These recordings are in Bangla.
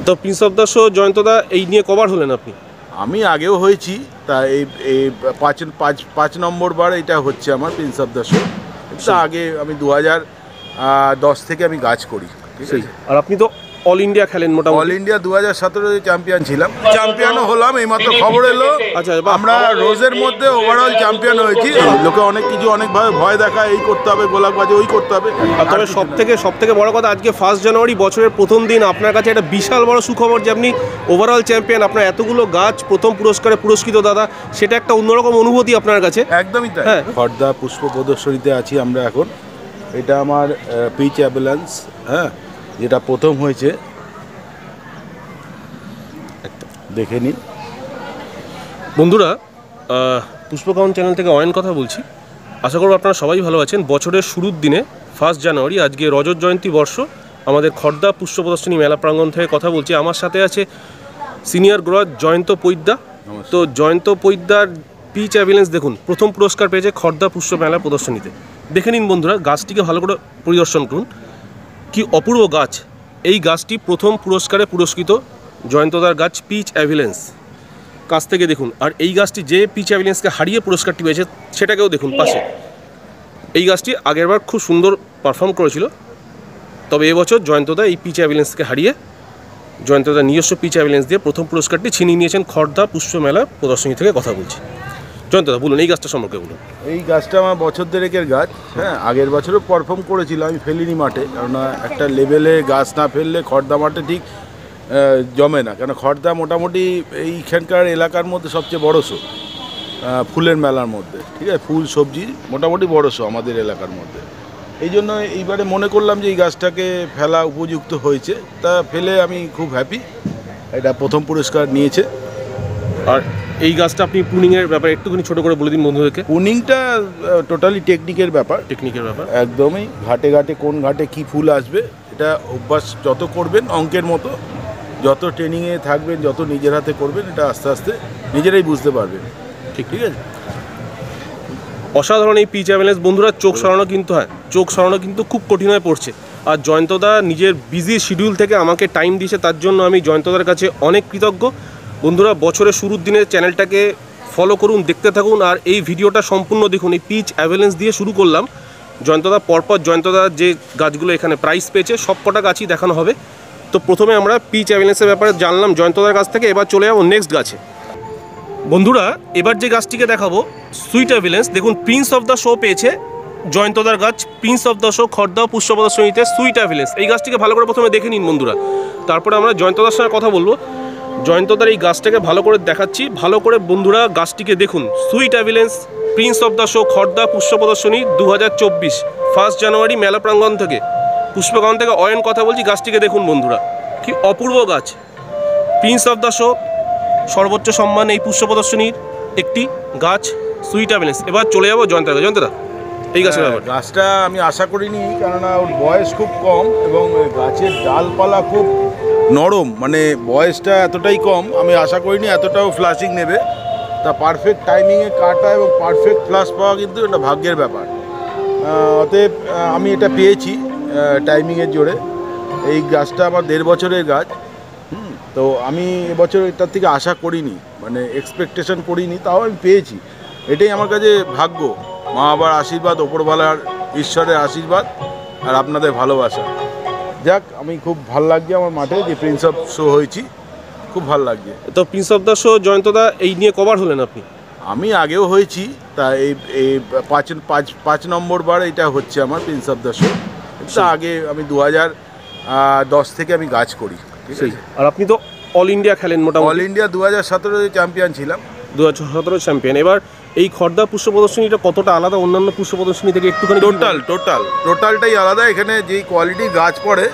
তো প্রিন্স অফ দ্য শো জয়ন্তদা এই নিয়ে কভার হলেন আপনি? আমি আগেও হয়েছি, তা এই 5 নম্বর বার এটা হচ্ছে আমার প্রিন্স অফ দ্য শো। এটা আগে আমি 2010 থেকে আমি গাছ করি, ঠিক আছে। আর আপনি তো অল ইন্ডিয়া খেলেন মোটামুটি। অল ইন্ডিয়া 2017 চ্যাম্পিয়ন ছিলাম, চ্যাম্পিয়নও হলাম। এইমাত্র খবর এলো আমরা রোজের মধ্যে ওভারঅল চ্যাম্পিয়ন হয়েছি। লোকে অনেকভাবে ভয় দেখায়, এই করতে হবে, গোলাপবাজি ওই করতে হবে। আর তবে সব থেকে বড় কথা, আজকে 1 জানুয়ারি বছরের প্রথম দিন, আপনার কাছে একটা বিশাল বড় সুখবর যে আপনি ওভারঅল চ্যাম্পিয়ন। আপনার এতগুলো গাছ প্রথম পুরস্কারে পুরস্কৃত দাদা, সেটা একটা অন্যরকম অনুভূতি আপনার কাছে। একদমই তাই। খড়দা পুষ্প প্রদর্শনীতে আছি আমরা এখন। এটা আমার পিচ অ্যাম্বুলেন্স, হ্যাঁ, যেটা প্রথম হয়েছে, দেখে নিন বন্ধুরা। পুষ্পকাউন চ্যানেল থেকে অয়ন কথা বলছি। আশা করব আপনারা সবাই ভালো আছেন। বছরের শুরুর দিনে 1 জানুয়ারি, আজকে রজত জয়ন্তী বর্ষ, আমাদের খড়দা পুষ্প প্রদর্শনী মেলা প্রাঙ্গণ থেকে কথা বলছি। আমার সাথে আছে সিনিয়র গ্রোয়ার জয়ন্ত পৈদ্যা। তো জয়ন্ত পৈদ্যার পিচ অ্যাম্বুলেন্স দেখুন প্রথম পুরস্কার পেয়েছে খড়দা পুষ্প মেলা প্রদর্শনীতে। দেখে নিন বন্ধুরা, গাছটিকে ভালো করে পরিদর্শন করুন, কি অপূর্ব গাছ। এই গাছটি প্রথম পুরস্কারে পুরস্কৃত জয়ন্তদার গাছ পিচ অ্যাম্বুলেন্স। কাছ থেকে দেখুন। আর এই গাছটি যে পিচ অ্যাম্বুলেন্সকে হারিয়ে পুরস্কারটি পেয়েছে সেটাকেও দেখুন পাশে। এই গাছটি আগেরবার খুব সুন্দর পারফর্ম করেছিল, তবে এবছর জয়ন্তদা এই পিচ অ্যাম্বুলেন্সকে হারিয়ে জয়ন্তদা নিজস্ব পিচ অ্যাম্বুলেন্স দিয়ে প্রথম পুরস্কারটি ছিনিয়ে নিয়েছেন খড়দা পুষ্প মেলা প্রদর্শনী থেকে কথা বলছি। জয়ন্তদা বলুন এই গাছটা সম্পর্কে বলুন। এই গাছটা আমার বছর দেড়েকের গাছ, হ্যাঁ। আগের বছরও পারফর্ম করেছিলাম, আমি ফেলিনি মাঠে, কারণ একটা লেভেলে গাছ না ফেললে খড়দা মাঠে ঠিক জমে না। কেন খড়দা মোটামুটি এইখানকার এলাকার মধ্যে সবচেয়ে বড় শো ফুলের মেলার মধ্যে, ঠিক আছে। ফুল সবজি মোটামুটি বড় শো আমাদের এলাকার মধ্যে। এই জন্য এইবারে মনে করলাম যে এই গাছটাকে ফেলা উপযুক্ত হয়েছে, তা ফেলে আমি খুব হ্যাপি। এটা প্রথম পুরস্কার নিয়েছে। আর এই গাছটা আপনি প্রুনিংয়ের ব্যাপারে একটুখানি ছোটো করে বলে দিন বন্ধুদেরকে। প্রুনিংটা টোটালি টেকনিকের ব্যাপার, একদমই। ঘাটে ঘাটে কোন ঘাটে কি ফুল আসবে, এটা অভ্যাস যত করবেন, অঙ্কের মতো যত ট্রেনিংয়ে থাকবেন, যত নিজের হাতে করবেন, এটা আস্তে আস্তে নিজেরাই বুঝতে পারবেন। ঠিক আছে। অসাধারণ এই পিচ অ্যাম্বুলেন্স বন্ধুরা। চোখ সরানো কিন্তু খুব কঠিন হয়ে পড়ছে। আর জয়ন্তদা নিজের বিজি শিডিউল থেকে আমাকে টাইম দিয়েছে, তার জন্য আমি জয়ন্তদার কাছে অনেক কৃতজ্ঞ। বন্ধুরা, বছরের শুরুর দিনে চ্যানেলটাকে ফলো করুন, দেখতে থাকুন, আর এই ভিডিওটা সম্পূর্ণ দেখুন। এই পিচ অ্যাম্বুলেন্স দিয়ে শুরু করলাম। জয়ন্তদা পরপর জয়ন্তদা যে গাছগুলো এখানে প্রাইজ পেয়েছে সব কটা গাছই দেখানো হবে। তো প্রথমে আমরা পিচ অ্যাম্বুলেন্সের ব্যাপারে জানলাম জয়ন্তদার কাছ থেকে। এবার চলে যাবো নেক্সট গাছে। বন্ধুরা, এবার যে গাছটিকে দেখাবো সুইট অ্যাম্বুলেন্স। দেখুন প্রিন্স অফ দ্য শো পেয়েছে জয়ন্তদার গাছ, prince of the show Khardah পুষ্প প্রদর্শনীতে সুইট অ্যাম্বুলেন্স। এই গাছটিকে ভালো করে প্রথমে দেখে নিন বন্ধুরা, তারপরে আমরা জয়ন্তদার সঙ্গে কথা বলবো। জয়ন্তদার এই গাছটাকে ভালো করে দেখাচ্ছি, ভালো করে বন্ধুরা গাছটিকে দেখুন। Sweet ambulance prince of the show Khardah পুষ্প প্রদর্শনী 2024 1 জানুয়ারি মেলা প্রাঙ্গণ থেকে, পুষ্পকাউন থেকে অয়ন কথা বলছি। গাছটিকে দেখুন বন্ধুরা, কি অপূর্ব গাছ। প্রিন্স অফ দ্য শো সর্বোচ্চ সম্মান এই পুষ্প প্রদর্শনীর একটি গাছ সুইট অ্যাম্বুলেন্স। এবার চলে যাবো জয়ন্তদা এই গাছের ব্যাপারে। গাছটা আমি আশা করিনি, কেননা ওর বয়স খুব কম এবং গাছের ডালপালা খুব নরম, মানে বয়সটা এতটাই কম, আমি আশা করিনি এতটাও ফ্লাশিং নেবে। তা পারফেক্ট টাইমিংয়ে কাটা এবং পারফেক্ট ফ্লাশ পাওয়া কিন্তু এটা ভাগ্যের ব্যাপার। অতএব আমি এটা পেয়েছি টাইমিংয়ের জোরে। এই গাছটা আমার 1.5 বছরের গাছ। তো আমি এবছর এটার থেকে আশা করিনি, মানে এক্সপেকটেশন করিনি, তাও আমি পেয়েছি। এটাই আমার কাছে ভাগ্য, মা বাবার আশীর্বাদ, ওপরওয়ালার ঈশ্বরের আশীর্বাদ, আর আপনাদের ভালোবাসা। যাক, আমি খুব ভালো লাগছে আমার মাঠে যে প্রিন্স অফ শো হয়েছি, খুব ভালো লাগছে। তো প্রিন্স অফ দ্য শো জয়ন্তদা এই নিয়ে কভার হলেন আপনি? আমি আগেও হয়েছি, তা এই 5 নম্বর বার এটা হচ্ছে আমার প্রিন্স অফ দ্য শো। এটা আগে আমি 2010 থেকে আমি গাছ করি, ঠিক আছে। আর আপনি তো অল ইন্ডিয়া খেলেন মোটামুটি। অল ইন্ডিয়া 2017 চ্যাম্পিয়ন ছিলাম। 2017 চ্যাম্পিয়ন। এবার এই খড়দা পুষ্প প্রদর্শনীটা কতটা আলাদা অন্যান্য পুষ্প প্রদর্শনী থেকে একটুখানি? টোটালটাই আলাদা। এখানে যেই কোয়ালিটি গাছ পড়ে,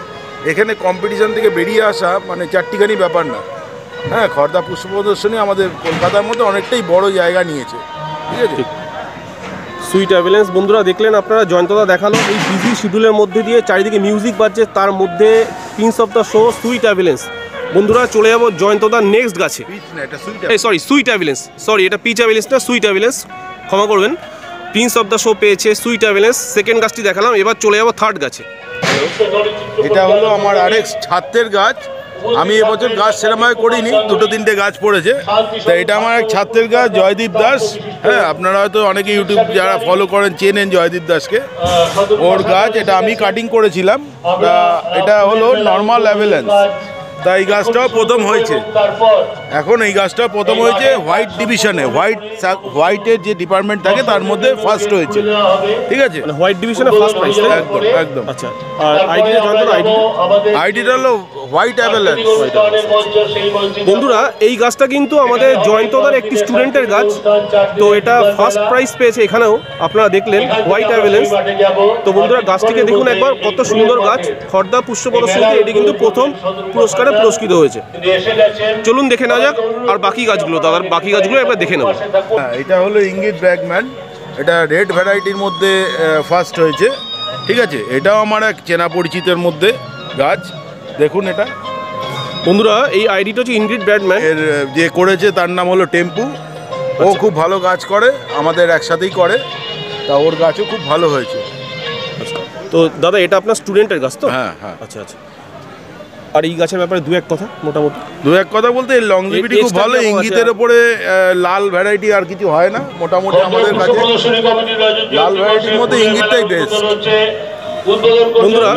এখানে কম্পিটিশন থেকে বেরিয়ে আসা মানে চারটিখানি ব্যাপার না। হ্যাঁ, খড়দা পুষ্প প্রদর্শনী আমাদের কলকাতার মধ্যে অনেকটাই বড় জায়গা নিয়েছে, ঠিক আছে। সুইট অ্যাম্বুলেন্স বন্ধুরা দেখলেন আপনারা, জয়ন্তদা দেখালো এই বিজি শিডিউলের মধ্যে দিয়ে, চারিদিকে মিউজিক বাজছে, তার মধ্যে Prince of the show sweet ambulance. বন্ধুরা চলে যাবো জয়ন্তদার নেক্সট গাছে। সুইট অ্যাম্বুলেন্স, সরি এটা পিচ অ্যাম্বুলেন্স না, সুইট অ্যাম্বুলেন্স, ক্ষমা করবেন। প্রিন্স অফ দ্য শো পেয়েছে সুইট অ্যাম্বুলেন্স, সেকেন্ড গাছটি দেখালাম। এবার চলে যাবো থার্ড গাছে। এটা হলো আমার আরেক ছাত্রের গাছ, আমি এবছর গাছ সেরকমভাবে করিনি, 2-3টে গাছ পড়েছে। তা এটা আমার এক ছাত্রের গাছ, জয়দীপ দাস। হ্যাঁ, আপনারা হয়তো অনেকে ইউটিউব যারা ফলো করেন চেনেন জয়দীপ দাসকে। ওর গাছ এটা আমি কাটিং করেছিলাম। তা এটা হলো নর্মাল অ্যাভেলেন্স। তা এই গাছটাও প্রথম হয়েছে, এখন এই গাছটা প্রথম হয়েছে হোয়াইট ডিভিশনে, হোয়াইটের যে ডিপার্টমেন্ট থাকে তার মধ্যে ফার্স্ট হয়েছে, ঠিক আছে? মানে হোয়াইট ডিভিশনে ফার্স্ট প্রাইজ, একদম একদম। আচ্ছা, আর আইডিটা জয়ন্তদা, আইডিটা হলো হোয়াইট অ্যাভেলেন্স। বন্ধুরা এই গাছটা কিন্তু আমাদের জয়ন্তদার একটি স্টুডেন্টের গাছ, তো এটা ফার্স্ট প্রাইজ পেয়েছে এখানেও, আপনারা দেখলেন হোয়াইট অ্যাভেলেন্স। তো বন্ধুরা গাছটিকে দেখুন একবার, কত সুন্দর গাছ, খর্দা পুষ্প প্রদর্শনীতে এটি কিন্তু প্রথম পুরস্কারে পুরস্কৃত হয়েছে। চলুন দেখে নেওয়া যাক আর বাকি গাছগুলো, দাদার বাকি গাছগুলো একবার দেখে নেব। এটা হলো ইঙ্গিত ব্র্যাগম্যান, এটা রেড ভ্যারাইটির মধ্যে ফার্স্ট হয়েছে, ঠিক আছে? এটাও আমার এক চেনা পরিচিতের মধ্যে গাছ, দেখুন এটা। বন্ধুরা এই আইডিটা হচ্ছে ইনগ্রিড ব্র্যাগম্যান, এর যে করেছে তার নাম হলো টেম্পু। ও খুব ভালো গাছ করে, আমাদের একসাথেই করে, তা ওর গাছও খুব ভালো হয়েছে। তো দাদা এটা আপনার স্টুডেন্টের গাছ তো? হ্যাঁ হ্যাঁ। আচ্ছা আচ্ছা, আর এই গাছের ব্যাপারে দু এক কথা মোটামুটি? দু এক কথা বলতে এর লংজিভিটি খুব ভালো, ইঙ্গিতের ওপরে লাল ভ্যারাইটি আর কিছু হয় না মোটামুটি আমাদের কাছে। লাল ভ্যারাইটির মধ্যে ইঙ্গিতটাই বেস্ট। বন্ধুরা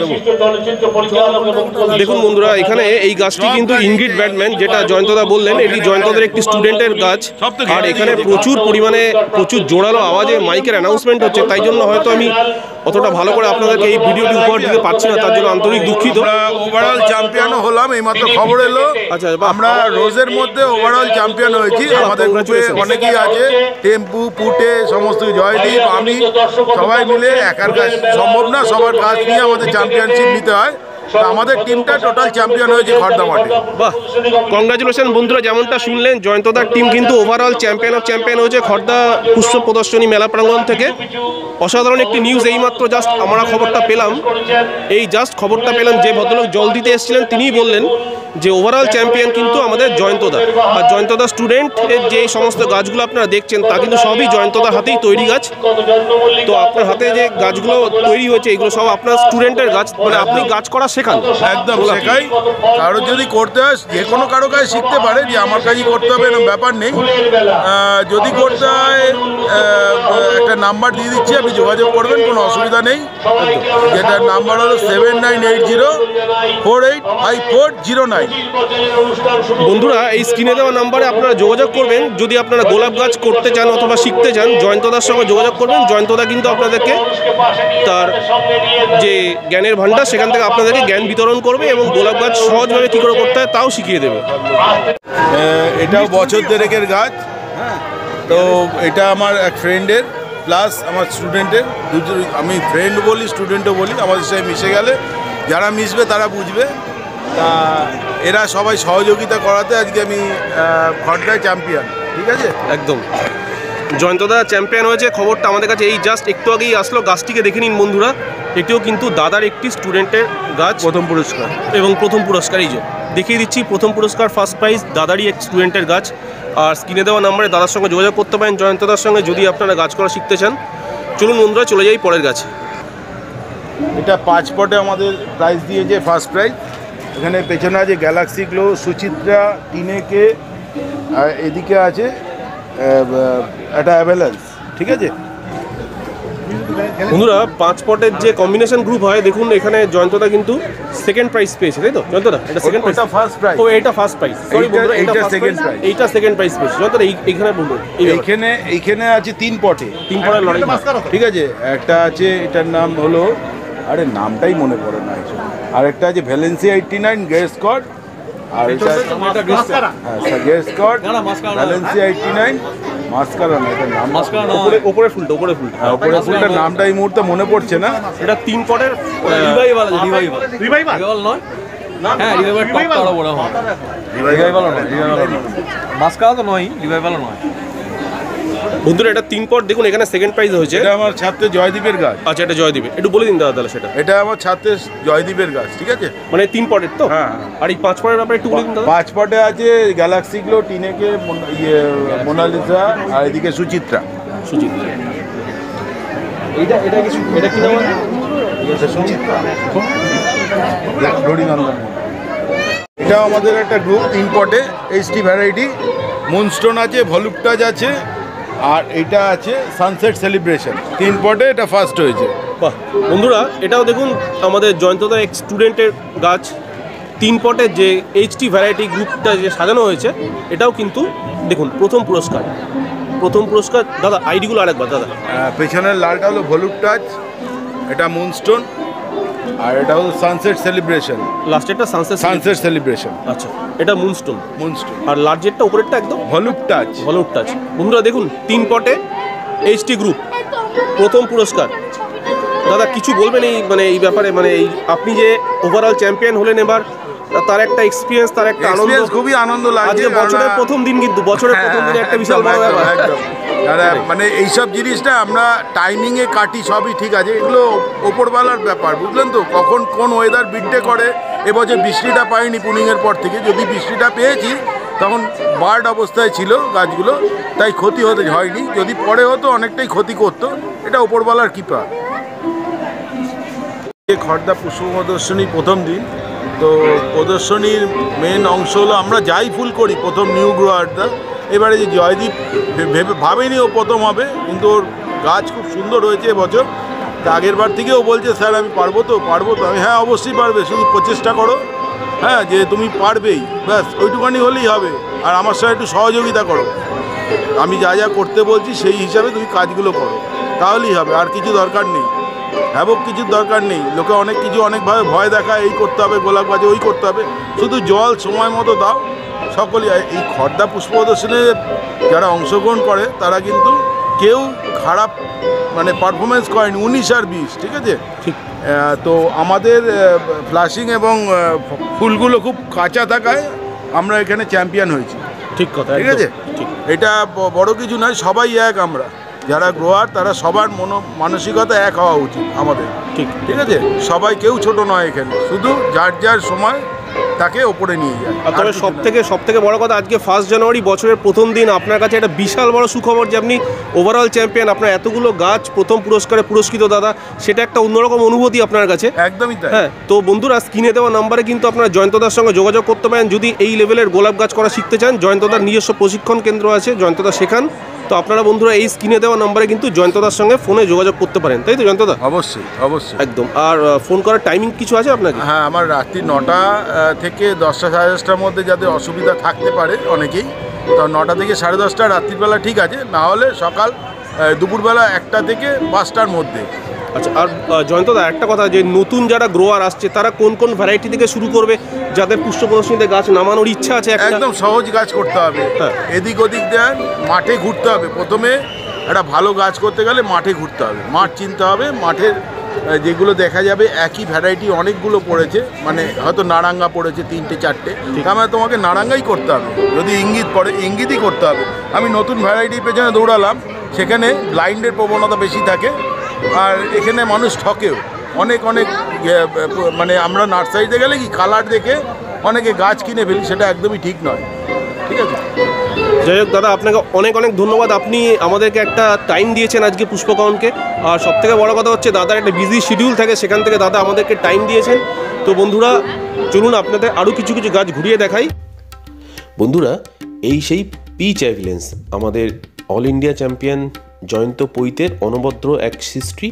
দেখুন বন্ধুরা, এখানে এই গাছটি কিন্তু ইনগ্রিড ব্র্যাগম্যান, যেটা জয়ন্তদা বললেন, এটি জয়ন্তদের একটি স্টুডেন্টের গাছ। আর এখানে প্রচুর পরিমাণে প্রচুর জোরালো আওয়াজে মাইকের অ্যানাউন্সমেন্ট হচ্ছে, তাই জন্য হয়তো আমি অতটা ভালো করে আপনাদেরকে এই ভিডিওটি উপহার দিতে পারছি না, তার জন্য আন্তরিক দুঃখিত। ওভারঅল চ্যাম্পিয়নও হলাম, এইমাত্র খবর এলো। আচ্ছা, আমরা রোজের মধ্যে ওভারঅল চ্যাম্পিয়ন হয়েছি। আমাদের গ্রুপে অনেকেই আছে, টেম্পু, পুটে, সমস্ত জয়দীপ, আমি সবাই মিলে, একার কাজ সম্ভব না, সবার কাজ নিয়ে আমাদের চ্যাম্পিয়নশিপ নিতে হয়। আমাদের টিমটা টোটাল চ্যাম্পিয়ন হয়েছে খর্দা মাঠে। বাহ, কংগ্রাচুলেশন বন্ধুরা। যেমনটা শুনলেন, জয়ন্তদার টিম কিন্তু ওভারঅল চ্যাম্পিয়ন অফ চ্যাম্পিয়ন হয়েছে খর্দা পুষ্প প্রদর্শনী মেলা প্রাঙ্গণ থেকে। অসাধারণ একটি নিউজ, এইমাত্র জাস্ট আমরা খবরটা পেলাম, যে ভদ্রলোক জল দিতে এসেছিলেন তিনিই বললেন যে ওভারঅল চ্যাম্পিয়ন কিন্তু আমাদের জয়ন্তদা। আর জয়ন্তদা স্টুডেন্টের যে সমস্ত গাছগুলো আপনারা দেখছেন তা কিন্তু সবই জয়ন্তদার হাতেই তৈরি গাছ। তো আপনার হাতে যে গাছগুলো তৈরি হয়েছে এগুলো সব আপনার স্টুডেন্টের গাছ, মানে আপনি গাছ করা শেখান? একদম শেখাই। কারো যদি করতে হয়, যে কোনো কারো কাজ শিখতে পারে, যে আমার কাজই করতে হবে এরকম ব্যাপার নেই। যদি করতে হয় একটা নাম্বার দিয়ে দিচ্ছি, আপনি যোগাযোগ করবেন, কোনো অসুবিধা নেই। যেটার নাম্বার হলো 7980485409। বন্ধুরা এই স্ক্রিনে দেওয়া নাম্বারে আপনারা যোগাযোগ করবেন যদি আপনারা গোলাপ গাছ করতে চান অথবা শিখতে চান। জয়ন্তদার সঙ্গে যোগাযোগ করবেন, জয়ন্তদা কিন্তু আপনাদেরকে তার যে জ্ঞানের ভান্ডার সেখান থেকে আপনাদেরকে জ্ঞান বিতরণ করবে এবং গোলাপ গাছ সহজভাবে কী করে করতে হয় তাও শিখিয়ে দেবে। এটাও বছর দেড়েকের গাছ। তো এটা আমার এক ফ্রেন্ডের প্লাস আমার স্টুডেন্টের, আমি ফ্রেন্ড বলি স্টুডেন্টও বলি, আমাদের সাথে মিশে গেলে যারা মিশবে তারা বুঝবে। তা এরা সবাই সহযোগিতা করাতে আজকে আমি খর্দায় চ্যাম্পিয়ন, ঠিক আছে? একদম, জয়ন্তদা চ্যাম্পিয়ন হয়েছে, খবরটা আমাদের কাছে এই জাস্ট একটু আগেই আসলো। গাছটিকে দেখে নিন বন্ধুরা, এটিও কিন্তু দাদার একটি স্টুডেন্টের গাছ, প্রথম পুরস্কার এবং প্রথম পুরস্কার এই যে দেখিয়ে দিচ্ছি, প্রথম পুরস্কার ফার্স্ট প্রাইজ দাদারই এক স্টুডেন্টের গাছ। আর স্ক্রিনে দেওয়া নাম্বারে দাদার সঙ্গে যোগাযোগ করতে পারেন জয়ন্তদার সঙ্গে যদি আপনারা গাছ করা শিখতে চান। চলুন বন্ধুরা চলে যাই পরের গাছে। এটা 5 পটে আমাদের প্রাইজ দিয়েছে, ফার্স্ট প্রাইজ। এখানে পেছনে আছে গ্যালাক্সি গ্লো, সুচিত্রা, টিনেকে, আর এদিকে আছে একটা অ্যাভেলেন্স, ঠিক আছে? বন্ধুরা 5 পটের যে কম্বিনেশন গ্রুপ হয়, দেখুন এখানে জয়ন্তদা কিন্তু সেকেন্ড প্রাইজ পেয়েছে, তাই তো জয়ন্তদা? এটা সেকেন্ড প্রাইজ, ফার্স্ট প্রাইজ। ও এটা ফার্স্ট প্রাইজ, সরি বন্ধুরা, এইটা এটা সেকেন্ড প্রাইজ, এইটা সেকেন্ড প্রাইজ পেয়েছে জয়ন্তদা। এইখানে বলুন, এইখানে আছে 3 পটে, 3 পটের লড়াই, ঠিক আছে? একটা আছে, এটার নাম হলো, আরে নামটাই মনে পড়ে না, আর একটা আছে ভ্যালেন্সিয়া 89 গ্রে স্কট, আর এটা গ্রে স্কট ভ্যালেন্সিয়া 89 মাস্কারা, না এটার নাম উপরে ফুলটা, উপরে ফুলটার নামটা এই মুহূর্তে মনে পড়ছে না। এটা 3 পটের রিভাইভাল নয়, হ্যাঁ রিভাইভাল টপটা আরো বড় হয়। রিভাইভাল নয়, মাস্কারা তো নয়, রিভাইভাল নয়। বন্ধুরা এটা 3 পট, দেখুন এখানে সেকেন্ড প্রাইজ হয়েছে। এটা আমার ছাত্র জয়দীপের গাছ। আচ্ছা, এটা জয়দীপের, একটু বলে দিন দাদা তাহলে সেটা। এটা আমার ছাত্রের জয়দীপের গাছ, ঠিক আছে? মানে 3 পটের তো? হ্যাঁ। আর এই 5 পটের ব্যাপারে একটু বলে দিন দাদা। 5 পটে আছে গ্যালাক্সি গ্লো, টিনেকে, মোনালিসা, আর এদিকে সুচিত্রা। এটা কি নাম আছে? সুচিত্রা রবিনন্দন। এটাও আমাদের একটা গ্রুপ 3 পটে এইচটি ভ্যারাইটি। মুনস্টোন আছে, ভলুপটাজ আছে, আর এটা আছে সানসেট সেলিব্রেশন। 3 পটে এটা ফার্স্ট হয়েছে। বাহ বন্ধুরা, এটাও দেখুন আমাদের জয়ন্তদা এক স্টুডেন্টের গাছ। 3 পটের যে এইচটি ভ্যারাইটি গ্রুপটা যে সাজানো হয়েছে, এটাও কিন্তু দেখুন প্রথম পুরস্কার। দাদা আইডিগুলো আরেকবার দাদা। পেছনের লালটা হলো ভলুপটাজ, এটা মুনস্টোন, আর এটা হলো সানসেট সেলিব্রেশন। লাস্টেরটা সানসেট সেলিব্রেশন। আচ্ছা, এটা মুনস্টোন। আর লার্জেরটা উপরেরটা একদম ভলুপটাজ। বন্ধুরা দেখুন 3 পটে এইচটি গ্রুপ প্রথম পুরস্কার। দাদা কিছু বলবেন এই ব্যাপারে, এই আপনি যে ওভারঅল চ্যাম্পিয়ন হলেন এবার, তার একটা এক্সপিরিয়েন্স, তার একটা আনন্দ। খুবই আনন্দ লাগছে। আজকে বছরের প্রথম দিন, কিন্তু বছরের প্রথম দিনে একটা বিশাল বড় ব্যাপার। এইসব জিনিসটা আমরা টাইমিংয়ে কাটি, সবই ঠিক আছে, এগুলো ওপরওয়ালার ব্যাপার, বুঝলেন তো। কখন কোন ওয়েদার বিটে করে। এবছর বৃষ্টিটা পাইনি পুলিংয়ের পর থেকে, যদি বৃষ্টিটা পেয়েছি তখন বার্ড অবস্থায় ছিল গাছগুলো, তাই ক্ষতি হয়নি। যদি পরে হতো অনেকটাই ক্ষতি করতো, এটা ওপরওয়ালার কৃপা। খড়দা পুষ্প প্রদর্শনী প্রথম দিন, তো প্রদর্শনীর মেন অংশ হলো আমরা যাই ফুল করি প্রথম নিউ গ্রোয়ারটা। এবারে যে জয়দীপ ভাবেনি ও প্রথম হবে, কিন্তু ওর গাছ খুব সুন্দর হয়েছে এবছর। তা আগের বার থেকেও বলছে, স্যার আমি পারবো তো। আমি হ্যাঁ অবশ্যই পারবে, শুধু প্রচেষ্টা করো, হ্যাঁ যে তুমি পারবেই, ব্যাস ওইটুখানি হলেই হবে। আর আমার সঙ্গে একটু সহযোগিতা করো, আমি যা যা করতে বলছি সেই হিসাবে তুমি কাজগুলো করো, তাহলেই হবে। আর কিছু দরকার নেই, কিছুর দরকার নেই। লোকে অনেক কিছু অনেকভাবে ভয় দেখায়, এই করতে হবে, গোলাপ গাছে ওই করতে হবে। শুধু জল সময় মতো দাও, সকলেই। এই খড়দা পুষ্প প্রদর্শনে যারা অংশগ্রহণ করে তারা কিন্তু কেউ খারাপ পারফরমেন্স করেনি, 19 আর 20, ঠিক আছে। ঠিক। তো আমাদের ফ্লাশিং এবং ফুলগুলো খুব কাঁচা থাকায় আমরা এখানে চ্যাম্পিয়ন হয়েছি। ঠিক কথা, ঠিক আছে। এটা বড় কিছু নয়, সবাই এক। আমরা যারা গ্রোয়ার তারা সবার মানসিকতা এক হওয়া উচিত আমাদের। ঠিক আছে, সবাই কেউ ছোট নয় এখানে, শুধু যার যার সময় তাকে ওপরে নিয়ে যায়। তবে সব থেকে বড় কথা, আজকে 1 জানুয়ারি বছরের প্রথম দিন, আপনার কাছে একটা বিশাল বড় সুখবর যে আপনি ওভারঅল চ্যাম্পিয়ন। আপনার এতগুলো গাছ প্রথম পুরস্কারে পুরস্কৃত দাদা, সেটা একটা অন্যরকম অনুভূতি আপনার কাছে। একদমই তাই। হ্যাঁ, তো বন্ধুরা স্ক্রিনে দেওয়া নাম্বারে কিন্তু আপনারা জয়ন্তদার সঙ্গে যোগাযোগ করতে পারেন যদি এই লেভেলের গোলাপ গাছ করা শিখতে চান। জয়ন্তদার নিজস্ব প্রশিক্ষণ কেন্দ্র আছে, জয়ন্তদা শেখান। তো আপনারা বন্ধুরা এই স্ক্রিনে দেওয়া নাম্বারে কিন্তু জয়ন্তদার সঙ্গে ফোনে যোগাযোগ করতে পারেন, তাই তো জয়ন্তদা? অবশ্যই একদম। আর ফোন করার টাইমিং কিছু আছে আপনাকে? হ্যাঁ, আমার রাত্রি 9টা থেকে 10টা সাড়ে 10টার মধ্যে যাদের অসুবিধা থাকতে পারে অনেকেই, তো 9টা থেকে 10:30 রাত্রিবেলা ঠিক আছে, না হলে সকাল দুপুরবেলা 1টা থেকে 5টার মধ্যে। আচ্ছা, আর জয়ন্তদা একটা কথা, যে নতুন যারা গ্রোয়ার আসছে তারা কোন কোন ভ্যারাইটি থেকে শুরু করবে, যাদের পুষ্প প্রদর্শনীতে গাছ নামানোর ইচ্ছা আছে? একদম সহজ গাছ করতে হবে। এদিক ওদিক দেন, মাঠে ঘুরতে হবে। প্রথমে একটা ভালো গাছ করতে গেলে মাঠে ঘুরতে হবে, মাঠ চিনতে হবে। মাঠের যেগুলো দেখা যাবে একই ভ্যারাইটি অনেকগুলো পড়েছে, হয়তো নারাঙ্গা পড়েছে 3টে 4টে, তার তোমাকে নারাঙ্গাই করতে হবে। যদি ইঙ্গিত পড়ে ইঙ্গিতই করতে হবে। আমি নতুন ভ্যারাইটির পেছনে দৌড়ালাম, সেখানে ব্লাইন্ডের প্রবণতা বেশি থাকে, আর এখানে মানুষ ঠকেও অনেক। আমরা নার্সারিতে গেলে কি কালার দেখে অনেকে গাছ কিনে ফেলি, সেটা একদমই ঠিক নয়। ঠিক আছে। যাই হোক দাদা, আপনাকে অনেক ধন্যবাদ। আপনি আমাদেরকে একটা টাইম দিয়েছেন আজকে পুষ্পকরণকে। আর সবথেকে বড় কথা হচ্ছে দাদার একটা বিজি শিডিউল থাকে, সেখান থেকে দাদা আমাদেরকে টাইম দিয়েছেন। তো বন্ধুরা চলুন আপনাদের আরও কিছু গাছ ঘুরিয়ে দেখাই। বন্ধুরা, এই সেই পিচ অ্যাভিলেন্স, আমাদের অল ইন্ডিয়া চ্যাম্পিয়ন জয়ন্ত পৈতের অনবদ্র এক সৃষ্টি।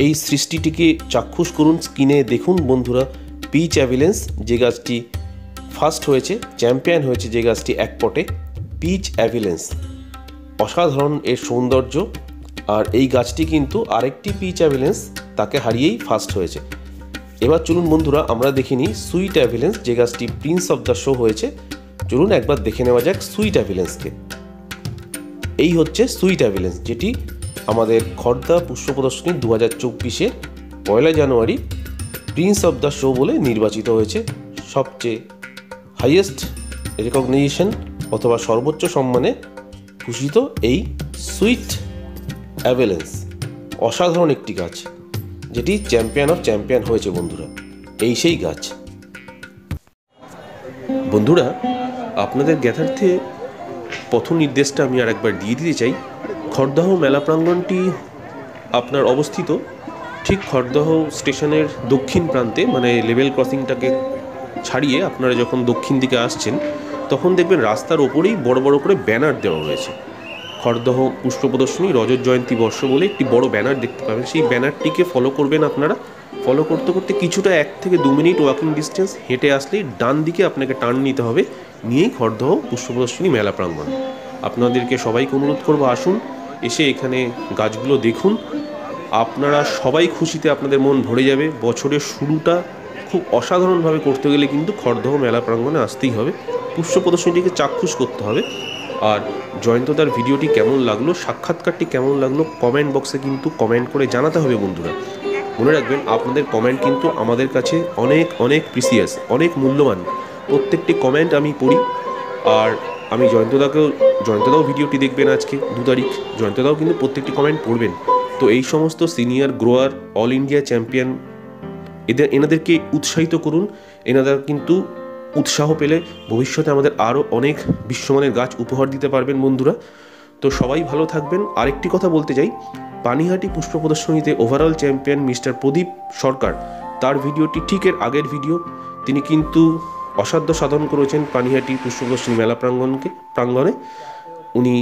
এই সৃষ্টিটিকে চাক্ষুষ করুন, স্ক্রিনে দেখুন বন্ধুরা। পিচ অ্যাভিলেন্স, যে গাছটি ফার্স্ট হয়েছে, চ্যাম্পিয়ন হয়েছে যে গাছটি 1 পটে, পিচ অ্যাভিলেন্স। অসাধারণ এর সৌন্দর্য। আর এই গাছটি কিন্তু আরেকটি পিচ অ্যাভিলেন্স, তাকে হারিয়েই ফার্স্ট হয়েছে। এবার চলুন বন্ধুরা আমরা দেখে নিই সুইট অ্যাভিলেন্স, যে গাছটি প্রিন্স অফ দ্য শো হয়েছে। চলুন একবার দেখে নেওয়া যাক সুইট অ্যাভিলেন্সকে। এই হচ্ছে সুইট অ্যাভিলেন্স, যেটি আমাদের খড়দা পুষ্প প্রদর্শনী 2024-এর 1 জানুয়ারি প্রিন্স অফ দ্য শো বলে নির্বাচিত হয়েছে। সবচেয়ে হাইয়েস্ট রেকগনিশন অথবা সর্বোচ্চ সম্মানে ভূষিত এই সুইট অ্যাভিলেন্স অসাধারণ একটি গাছ, যেটি চ্যাম্পিয়ন অফ চ্যাম্পিয়ন হয়েছে বন্ধুরা। এই সেই গাছ। বন্ধুরা, আপনাদের জ্ঞাতার্থে পথ নির্দেশটা আমি আর একবার দিয়ে দিতে চাই। খড়দহ মেলা প্রাঙ্গণটি আপনার অবস্থিত ঠিক খড়দহ স্টেশনের দক্ষিণ প্রান্তে, লেভেল ক্রসিংটাকে ছাড়িয়ে আপনারা যখন দক্ষিণ দিকে আসছেন তখন দেখবেন রাস্তার ওপরেই বড় বড় করে ব্যানার দেওয়া রয়েছে। খড়দহ পুষ্প প্রদর্শনী রজত জয়ন্তী বর্ষ বলে একটি বড় ব্যানার দেখতে পাবেন। সেই ব্যানারটিকে ফলো করবেন আপনারা। ফলো করতে করতে কিছুটা 1 থেকে 2 মিনিট ওয়াকিং ডিস্টেন্স হেঁটে আসলেই ডান দিকে আপনাকে টার্ন নিতে হবে, নিয়েই খড়দহ পুষ্প প্রদর্শনী মেলা প্রাঙ্গণ। আপনাদেরকে সবাইকে অনুরোধ করবো, আসুন, এসে এখানে গাছগুলো দেখুন। আপনারা সবাই খুশিতে আপনাদের মন ভরে যাবে। বছরের শুরুটা খুব অসাধারণভাবে করতে গেলে কিন্তু খড়দহ মেলা প্রাঙ্গণে আসতেই হবে, পুষ্প প্রদর্শনীটিকে চাক্ষুষ করতে হবে। আর জয়ন্তদার ভিডিওটি কেমন লাগলো, সাক্ষাৎকারটি কেমন লাগলো, কমেন্ট বক্সে কিন্তু কমেন্ট করে জানাতে হবে বন্ধুরা। মনে রাখবেন, আপনাদের কমেন্ট কিন্তু আমাদের কাছে অনেক অনেক প্রিসিয়াস, অনেক মূল্যবান। প্রত্যেকটি কমেন্ট আমি পড়ি। আর আমি জয়ন্তদাও ভিডিওটি দেখবেন আজকে 2 তারিখ, জয়ন্তদাও কিন্তু প্রত্যেকটি কমেন্ট পড়বেন। তো এই সমস্ত senior grower, all India champion, এনাদেরকে উৎসাহিত করুন। এনারা কিন্তু উৎসাহ পেলে ভবিষ্যতে আমাদের আরও অনেক বিশ্বমানের গাছ উপহার দিতে পারবেন বন্ধুরা। তো সবাই ভালো থাকবেন। আরেকটি কথা বলতে চাই, পানিহাটি পুষ্প প্রদর্শনীতে ওভারঅল চ্যাম্পিয়ন মিস্টার প্রদীপ সরকার, তার ভিডিওটি ঠিক এর আগের ভিডিও। তিনি কিন্তু অসাধ্য সাধন করেছেন পানিহাটি পুষ্প প্রদর্শনী মেলা প্রাঙ্গণে। উনি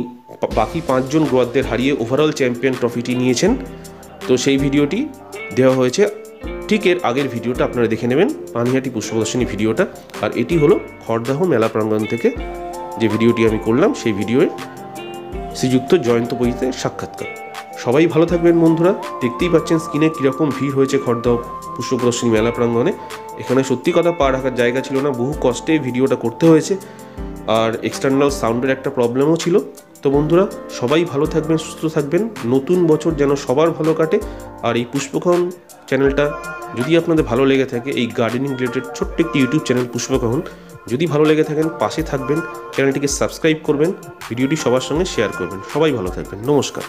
বাকি 5 জন গ্রোয়ারদের হারিয়ে ওভারঅল চ্যাম্পিয়ন ট্রফিটি নিয়েছেন। তো সেই ভিডিওটি দেওয়া হয়েছে, ঠিক এর আগের ভিডিওটা আপনারা দেখে নেবেন, পানিহাটি পুষ্প প্রদর্শনী ভিডিওটা। আর এটি হলো খড়দহ মেলা প্রাঙ্গণ থেকে যে ভিডিওটি আমি করলাম, সেই ভিডিওর শ্রীযুক্ত জয়ন্তপতিতে সাক্ষাৎকার। সবাই ভালো থাকবেন বন্ধুরা। দেখতেই পাচ্ছেন স্ক্রিনে কীরকম ভিড় হয়েছে খড়দহ পুষ্প প্রদর্শনী মেলা প্রাঙ্গণে। এখানে সত্যি কথা পা রাখার জায়গা ছিল না, বহু কষ্টে ভিডিওটা করতে হয়েছে। আর এক্সটার্নাল সাউন্ডের একটা প্রবলেমও ছিল। তো বন্ধুরা, সবাই ভালো থাকবেন, সুস্থ থাকবেন। নতুন বছর যেন সবার ভালো কাটে। আর এই পুষ্পকহন চ্যানেলটা যদি আপনাদের ভালো লেগে থাকে, এই গার্ডেনিং রিলেটেড ছোট্ট একটি ইউটিউব চ্যানেল পুষ্পকহন, যদি ভালো লেগে থাকেন পাশে থাকবেন, চ্যানেলটিকে সাবস্ক্রাইব করবেন, ভিডিওটি সবার সঙ্গে শেয়ার করবেন। সবাই ভালো থাকবেন। নমস্কার।